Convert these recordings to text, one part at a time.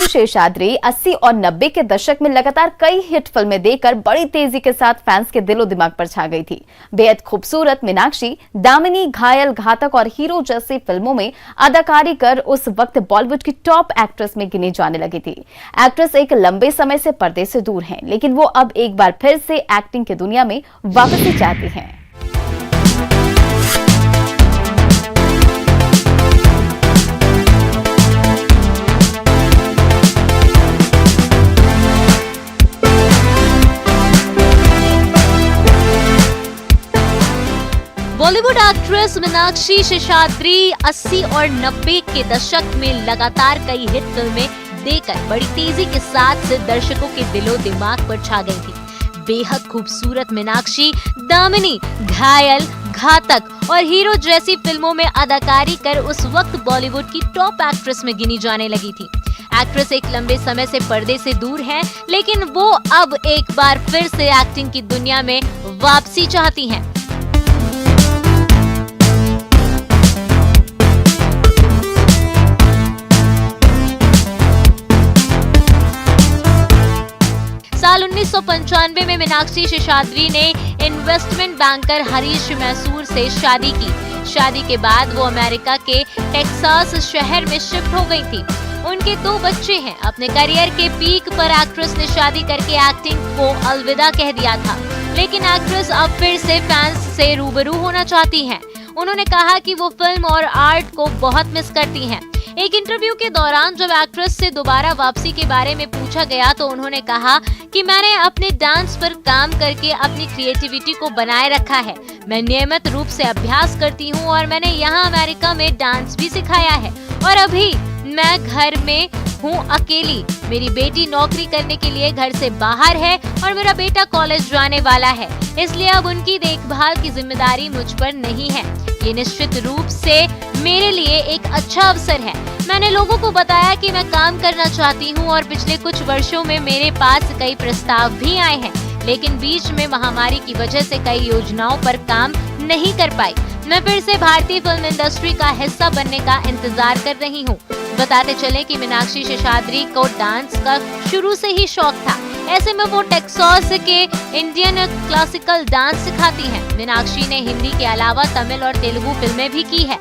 शेषाद्री 80 और 90 के दशक में लगातार कई हिट फिल्में देकर बड़ी तेजी के साथ फैंस के दिलो दिमाग पर छा गई थी। बेहद खूबसूरत मीनाक्षी, दामिनी, घायल, घातक और हीरो जैसी फिल्मों में अदाकारी कर उस वक्त बॉलीवुड की टॉप एक्ट्रेस में गिनी जाने लगी थी। एक्ट्रेस एक लंबे समय से पर्दे से दूर हैं, लेकिन वो अब एक बार फिर से एक्टिंग की दुनिया में वापसी चाहती हैं। बॉलीवुड एक्ट्रेस मीनाक्षी शेषाद्री 80 और 90 के दशक में लगातार कई हिट फिल्में देकर बड़ी तेजी के साथ दर्शकों के दिलो दिमाग पर छा गई थी। बेहद खूबसूरत मीनाक्षी, दामिनी, घायल, घातक और हीरो जैसी फिल्मों में अदाकारी कर उस वक्त बॉलीवुड की टॉप एक्ट्रेस में गिनी जाने लगी थी। एक्ट्रेस एक लंबे समय से पर्दे से दूर हैं, लेकिन वो अब एक बार फिर से एक्टिंग की दुनिया में वापसी चाहती हैं। साल 1995 में मीनाक्षी शेषाद्री ने इन्वेस्टमेंट बैंकर हरीश मैसूर से शादी की। शादी के बाद वो अमेरिका के टेक्सास शहर में शिफ्ट हो गई थी। उनके 2 बच्चे हैं। अपने करियर के पीक पर एक्ट्रेस ने शादी करके एक्टिंग को अलविदा कह दिया था, लेकिन एक्ट्रेस अब फिर से फैंस से रूबरू होना चाहती हैं। उन्होंने कहा कि वो फिल्म और आर्ट को बहुत मिस करती हैं। एक इंटरव्यू के दौरान जब एक्ट्रेस से दोबारा वापसी के बारे में पूछा गया तो उन्होंने कहा कि मैंने अपने डांस पर काम करके अपनी क्रिएटिविटी को बनाए रखा है। मैं नियमित रूप से अभ्यास करती हूँ और मैंने यहाँ अमेरिका में डांस भी सिखाया है और अभी मैं घर में हूँ अकेली। मेरी बेटी नौकरी करने के लिए घर से बाहर है और मेरा बेटा कॉलेज जाने वाला है, इसलिए अब उनकी देखभाल की जिम्मेदारी मुझ पर नहीं है। ये निश्चित रूप से मेरे लिए एक अच्छा अवसर है। मैंने लोगों को बताया कि मैं काम करना चाहती हूँ और पिछले कुछ वर्षों में मेरे पास कई प्रस्ताव भी आए हैं, लेकिन बीच में महामारी की वजह से कई योजनाओं पर काम नहीं कर पाई। मैं फिर से भारतीय फिल्म इंडस्ट्री का हिस्सा बनने का इंतजार कर रही हूँ। बताते चले कि मीनाक्षी शेषाद्री को डांस का शुरू से ही शौक था। ऐसे में वो टेक्सास के इंडियन क्लासिकल डांस सिखाती हैं। मीनाक्षी ने हिंदी के अलावा तमिल और तेलुगु फिल्में भी की है।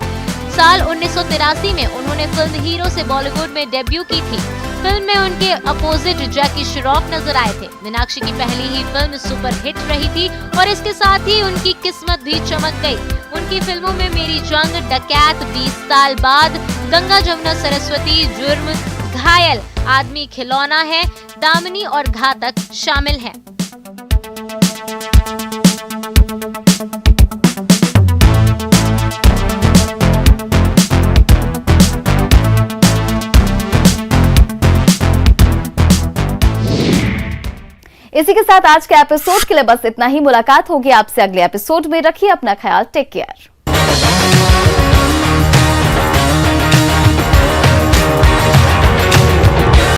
साल 1983 में उन्होंने फिल्म हीरो से बॉलीवुड में डेब्यू की थी। फिल्म में उनके अपोजिट जैकी श्रॉफ नजर आए थे। मीनाक्षी की पहली ही फिल्म सुपर हिट रही थी और इसके साथ ही उनकी किस्मत भी चमक गई। उनकी फिल्मों में मेरी जंग, डकैत, 20 साल बाद, गंगा जमुना सरस्वती, जुर्म, घायल, आदमी खिलौना है, दामिनी और घातक शामिल हैं। इसी के साथ आज के एपिसोड के लिए बस इतना ही। मुलाकात होगी आपसे अगले एपिसोड में। रखिए अपना ख्याल। Take care.